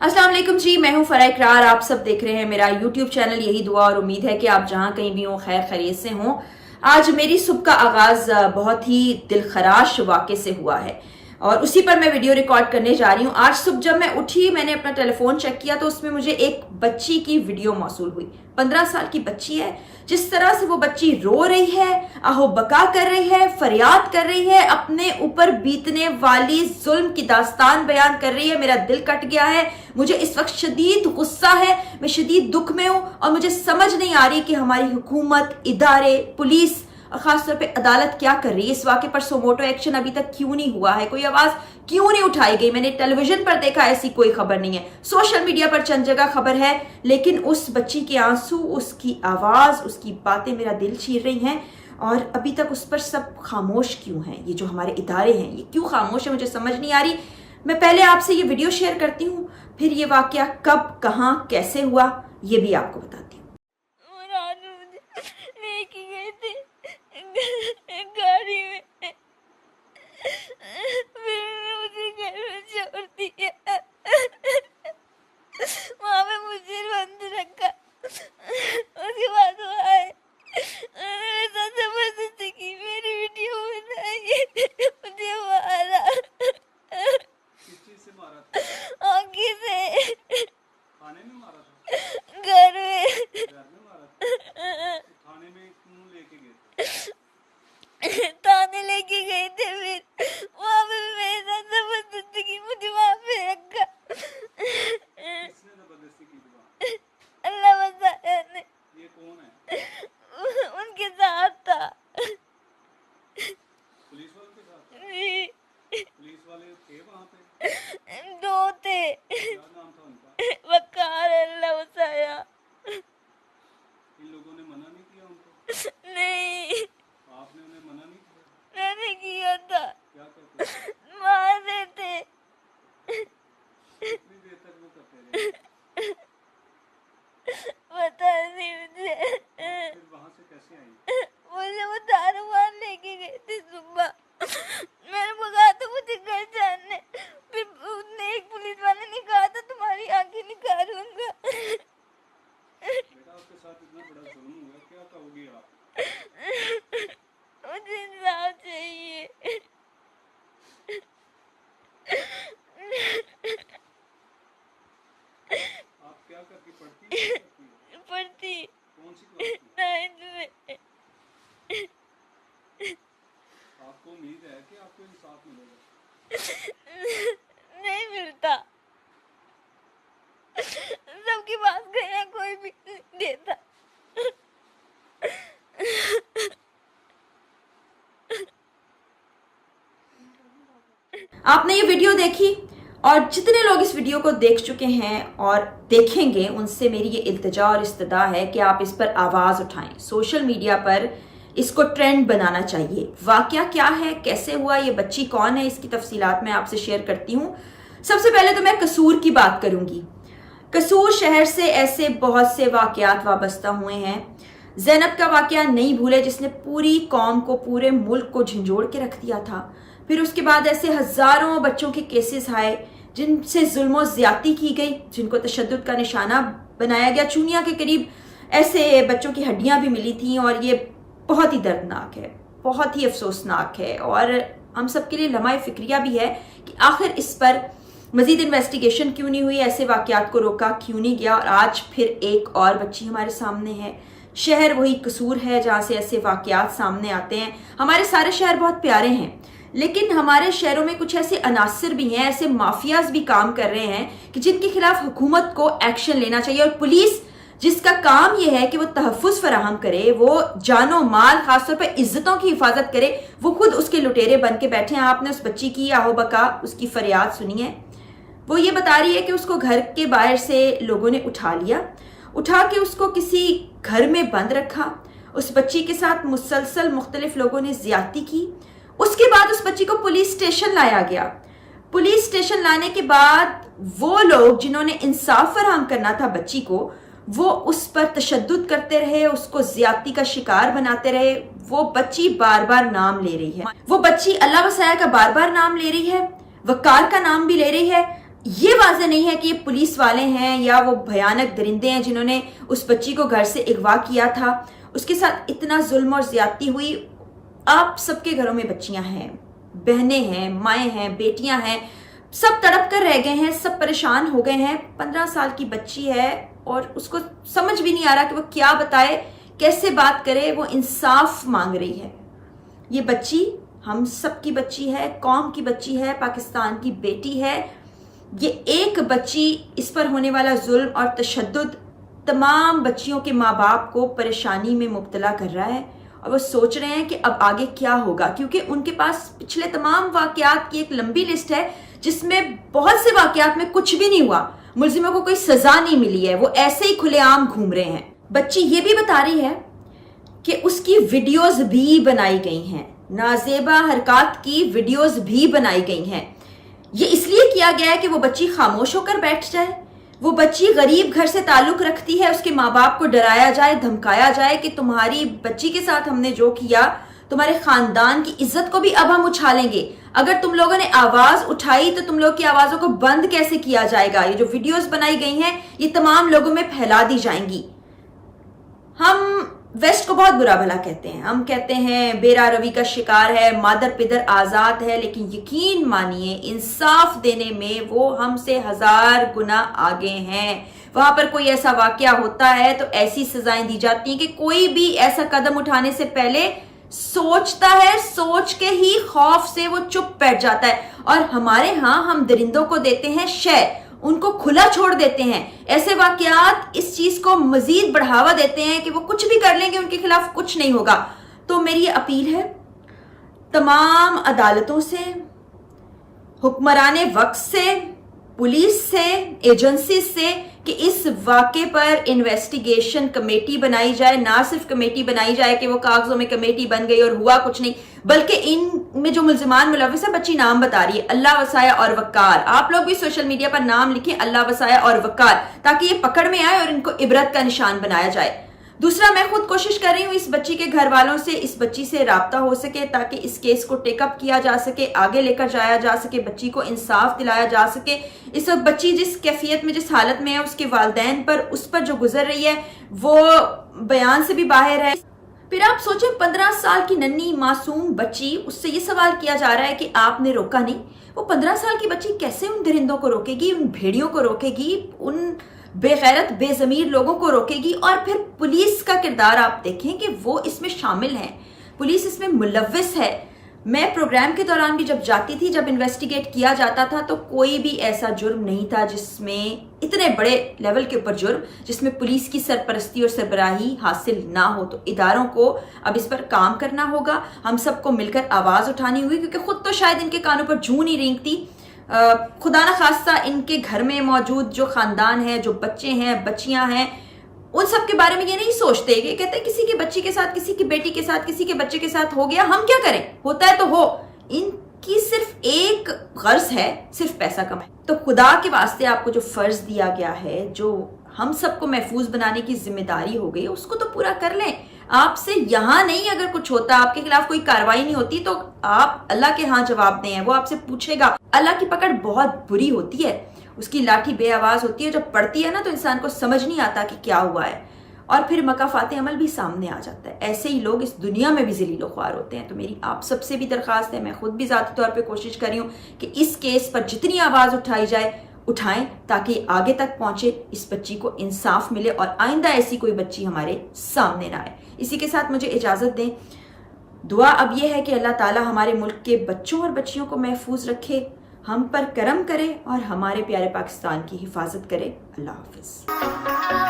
अस्सलाम वालेकुम जी, मैं हूं फराह इकरार। आप सब देख रहे हैं मेरा यूट्यूब चैनल। यही दुआ और उम्मीद है कि आप जहां कहीं भी हों खैर खैरियत से हों। आज मेरी सुबह का आगाज बहुत ही दिलखराश वाक़े से हुआ है और उसी पर मैं वीडियो रिकॉर्ड करने जा रही हूँ। आज सुबह जब मैं उठी, मैंने अपना टेलीफोन चेक किया तो उसमें मुझे एक बच्ची की वीडियो मौसूल हुई। 15 साल की बच्ची है। जिस तरह से वो बच्ची रो रही है, आहो बका कर रही है, फरियाद कर रही है, अपने ऊपर बीतने वाली जुल्म की दास्तान बयान कर रही है, मेरा दिल कट गया है। मुझे इस वक्त शदीद गुस्सा है, मैं शदीद दुख में हूं और मुझे समझ नहीं आ रही कि हमारी हुकूमत, इदारे, पुलिस और खासतौर पे अदालत क्या कर रही है। इस वाक़े पर सोमोटो एक्शन अभी तक क्यों नहीं हुआ है, कोई आवाज क्यों नहीं उठाई गई। मैंने टेलीविजन पर देखा, ऐसी कोई खबर नहीं है। सोशल मीडिया पर चंद जगह खबर है, लेकिन उस बच्ची के आंसू, उसकी आवाज, उसकी बातें मेरा दिल चीर रही हैं और अभी तक उस पर सब खामोश क्यों हैं। ये जो हमारे इदारे हैं ये क्यों खामोश है, मुझे समझ नहीं आ रही। मैं पहले आपसे ये वीडियो शेयर करती हूँ, फिर ये वाकया कब, कहाँ, कैसे हुआ ये भी आपको बताती हूँ। लेके गए थे गाड़ी में, फिर मुझे घर में छोड़ दिया। वहाँ पे मुझे बंद रखा। उसके बाद वो आए, उन्होंने मेरे साथ जबरदस्ती की, मेरी वीडियो बनाई, मुझे मारा। किस चीज से मारा था? आंखी से। थाने में मारा था? घर में। घर में मारा था? तो थाने में क्यों लेके गए थे? थाने लेके गए थे, फिर वहाँ पे भी मेरे साथ जबरदस्ती की, मुझे वहाँ पे रखा। किसने जबरदस्ती की थी वहाँ? अल्लाह बचाया ने। ये कौन है? उनके साथ था। पुलिस वालों के साथ? जी, पुलिस वाले थे वहाँ पे? दो थे। क्या नाम था उनका? वकार, अल्लाह बचाया। इन लोगों ने मना नहीं किया उनको? नहीं, आपने उन्हें मना नहीं किया? मैंने किया था। क्या करते थे? मार देते। कितनी देर तक वो करते रहे? पता नहीं मुझे। फिर वहाँ से कैसे आई? मुझे वो दारूवान लेके गए थे सुबह। मैंने कहा था मुझे घर जाने, फिर उसने, एक पुलिस वाले ने कहा था तुम्हारी आंखें निकालूंगा। बेटा आपके साथ इतना बड़ा जुल्म हुआ, क्या कहोगे आप? मुझे इंसाफ चाहिए। आप क्या करती, पढ़ती क्या करती हो? पढ़ती कौन सी क्लास की? 9th में। आपको उम्मीद है कि आपको इंसाफ मिलेगा? नहीं मिलता। सबके पास गया, कोई भी नहीं देता। आपने ये वीडियो देखी और जितने लोग इस वीडियो को देख चुके हैं और देखेंगे, उनसे मेरी ये इल्तिजा और इस्तदा है कि आप इस पर आवाज़ उठाएं। सोशल मीडिया पर इसको ट्रेंड बनाना चाहिए। वाकया क्या है, कैसे हुआ, ये बच्ची कौन है, इसकी तफसीलात मैं आपसे शेयर करती हूँ। सबसे पहले तो मैं कसूर की बात करूँगी। कसूर शहर से ऐसे बहुत से वाकयात वाबस्ता हुए हैं। ज़ैनब का वाकया नहीं भूले, जिसने पूरी कौम को, पूरे मुल्क को झंझोड़ के रख दिया था। फिर उसके बाद ऐसे हज़ारों बच्चों के केसेस आए जिनसे जुल्म ज़्यादती की गई, जिनको तशद्दुद का निशाना बनाया गया। चूनिया के करीब ऐसे बच्चों की हड्डियां भी मिली थीं और ये बहुत ही दर्दनाक है, बहुत ही अफसोसनाक है और हम सब के लिए लम्हा फिक्रिया भी है कि आखिर इस पर मज़ीद इन्वेस्टिगेशन क्यों नहीं हुई, ऐसे वाकयात को रोका क्यों नहीं गया। और आज फिर एक और बच्ची हमारे सामने है। शहर वही कसूर है जहाँ से ऐसे वाकयात सामने आते हैं। हमारे सारे शहर बहुत प्यारे हैं, लेकिन हमारे शहरों में कुछ ऐसे अनासर भी हैं, ऐसे माफियाज भी काम कर रहे हैं कि जिनके खिलाफ हुकूमत को एक्शन लेना चाहिए। और पुलिस, जिसका काम यह है कि वो तहफ़्फ़ुज़ फराहम करे, वो जानो माल, खासतौर पर इज्जतों की हिफाजत करे, वो खुद उसके लुटेरे बन के बैठे हैं। आपने उस बच्ची की आहो बका, उसकी फरियाद सुनी है। वो ये बता रही है कि उसको घर के बाहर से लोगों ने उठा लिया, उठा के उसको किसी घर में बंद रखा। उस बच्ची के साथ मुसलसल मुख्तलिफ लोगों ने ज्यादती की। उसके बाद उस बच्ची को पुलिस स्टेशन लाया गया। पुलिस स्टेशन लाने के बाद वो लोग जिन्होंने इंसाफ फराहम करना था बच्ची को, वो उस पर तशद्दुद करते रहे, उसको ज्यादती का शिकार बनाते रहे। वो बच्ची बार बार नाम ले रही है, वो बच्ची अल्लाह वसाया का बार बार नाम ले रही है, वकार का नाम भी ले रही है, ये वाज़ेह नहीं है कि ये पुलिस वाले हैं या वो भयानक दरिंदे हैं जिन्होंने उस बच्ची को घर से अगवा किया था, उसके साथ इतना जुल्म और ज्यादती हुई। आप सबके घरों में बच्चियां हैं, बहनें हैं, माएँ हैं, बेटियां हैं, सब तड़प कर रह गए हैं, सब परेशान हो गए हैं। 15 साल की बच्ची है और उसको समझ भी नहीं आ रहा कि वो क्या बताए, कैसे बात करे, वो इंसाफ मांग रही है। ये बच्ची हम सब की बच्ची है, कौम की बच्ची है, पाकिस्तान की बेटी है। ये एक बच्ची, इस पर होने वाला जुल्म और तशद्दुद तमाम बच्चियों के माँ बाप को परेशानी में मुब्तला कर रहा है और वो सोच रहे हैं कि अब आगे क्या होगा, क्योंकि उनके पास पिछले तमाम वाक़यात की एक लंबी लिस्ट है जिसमें बहुत से वाक़यात में कुछ भी नहीं हुआ, मुल्जिमों को कोई सजा नहीं मिली है, वो ऐसे ही खुलेआम घूम रहे हैं। बच्ची ये भी बता रही है कि उसकी वीडियोस भी बनाई गई हैं, नाजेबा हरकत की वीडियोस भी बनाई गई हैं। ये इसलिए किया गया है कि वो बच्ची खामोश होकर बैठ जाए। वो बच्ची गरीब घर से ताल्लुक रखती है, उसके माँ बाप को डराया जाए, धमकाया जाए कि तुम्हारी बच्ची के साथ हमने जो किया, तुम्हारे खानदान की इज्जत को भी अब हम उछालेंगे, अगर तुम लोगों ने आवाज उठाई तो तुम लोग की आवाजों को बंद कैसे किया जाएगा। ये जो वीडियोस बनाई गई हैं ये तमाम लोगों में फैला दी जाएंगी। हम वेस्ट को बहुत बुरा भला कहते हैं, हम कहते हैं बेरा रवि का शिकार है, मादर पिदर आजाद है, लेकिन यकीन मानिए इंसाफ देने में वो हमसे 1000 गुना आगे हैं। वहां पर कोई ऐसा वाकया होता है तो ऐसी सजाएं दी जाती हैं कि कोई भी ऐसा कदम उठाने से पहले सोचता है, सोच के ही खौफ से वो चुप बैठ जाता है। और हमारे यहाँ हम दरिंदों को देते हैं शय, उनको खुला छोड़ देते हैं। ऐसे वाकयात इस चीज को मजीद बढ़ावा देते हैं कि वो कुछ भी कर लेंगे, उनके खिलाफ कुछ नहीं होगा। तो मेरी ये अपील है तमाम अदालतों से, हुक्मराने वक्त से, पुलिस से, एजेंसी से कि इस वाक़े पर इन्वेस्टिगेशन कमेटी बनाई जाए। ना सिर्फ कमेटी बनाई जाए कि वो कागजों में कमेटी बन गई और हुआ कुछ नहीं, बल्कि इनमें जो मुल्जिमान मुलविस है, बच्ची नाम बता रही है अल्लाह वसाया और वक्कार। आप लोग भी सोशल मीडिया पर नाम लिखें अल्लाह वसाया और वक्कार, ताकि ये पकड़ में आए और इनको इबरत का निशान बनाया जाए। दूसरा, मैं खुद कोशिश कर रही हूँ इस बच्ची के घर वालों से, इस बच्ची से राब्ता हो सके ताकि इस केस को टेकअप किया जा सके, आगे लेकर जाया जा सके, बच्ची को इंसाफ दिलाया जा सके। इस वक्त बच्ची जिस कैफियत में, जिस हालत में है, उसके वालिदैन पर, उस पर जो गुजर रही है वो बयान से भी बाहर है। फिर आप सोचें 15 साल की नन्ही मासूम बच्ची, उससे ये सवाल किया जा रहा है कि आपने रोका नहीं। वो 15 साल की बच्ची कैसे उन दरिंदों को रोकेगी, उन भेड़ियों को रोकेगी, उन बेगैरत बेजमीर लोगों को रोकेगी। और फिर पुलिस का किरदार आप देखें कि वो इसमें शामिल है, पुलिस इसमें मुलव्विस है। मैं प्रोग्राम के दौरान भी जब जाती थी, जब इन्वेस्टिगेट किया जाता था, तो कोई भी ऐसा जुर्म नहीं था जिसमें, इतने बड़े लेवल के ऊपर जुर्म जिसमें पुलिस की सरपरस्ती और सरबराही हासिल ना हो। तो इदारों को अब इस पर काम करना होगा, हम सबको मिलकर आवाज़ उठानी होगी, क्योंकि खुद तो शायद इनके कानों पर जूं नहीं रेंगती। खुदा न खास्ता इनके घर में मौजूद जो खानदान है, जो बच्चे हैं, बच्चियां हैं, उन सब के बारे में ये नहीं सोचते कि कहते हैं किसी की बच्ची के साथ, किसी की बेटी के साथ, किसी के बच्चे के साथ हो गया, हम क्या करें, होता है तो हो। इनकी सिर्फ एक गर्ज है, सिर्फ पैसा कमाए। तो खुदा के वास्ते आपको जो फर्ज दिया गया है, जो हम सबको महफूज बनाने की जिम्मेदारी हो गई, उसको तो पूरा कर लें। आपसे यहाँ नहीं, अगर कुछ होता, आपके खिलाफ कोई कार्रवाई नहीं होती, तो आप अल्लाह के यहाँ जवाब दें, वो आपसे पूछेगा। अल्लाह की पकड़ बहुत बुरी होती है, उसकी लाठी बेआवाज होती है, जब पड़ती है ना तो इंसान को समझ नहीं आता कि क्या हुआ है, और फिर मकाफात अमल भी सामने आ जाता है। ऐसे ही लोग इस दुनिया में भी ज़लील ख्वार होते हैं। तो मेरी आप सबसे भी दरख्वास्त है, मैं खुद भी ज़ाती तौर पे कोशिश कर रही हूँ कि इस केस पर जितनी आवाज़ उठाई जाए उठाएं, ताकि आगे तक पहुँचे, इस बच्ची को इंसाफ मिले और आइंदा ऐसी कोई बच्ची हमारे सामने ना आए। इसी के साथ मुझे इजाज़त दें। दुआ अब यह है कि अल्लाह ताला हमारे मुल्क के बच्चों और बच्चियों को महफूज रखे, हम पर करम करे और हमारे प्यारे पाकिस्तान की हिफाजत करे। अल्लाह हाफिज़।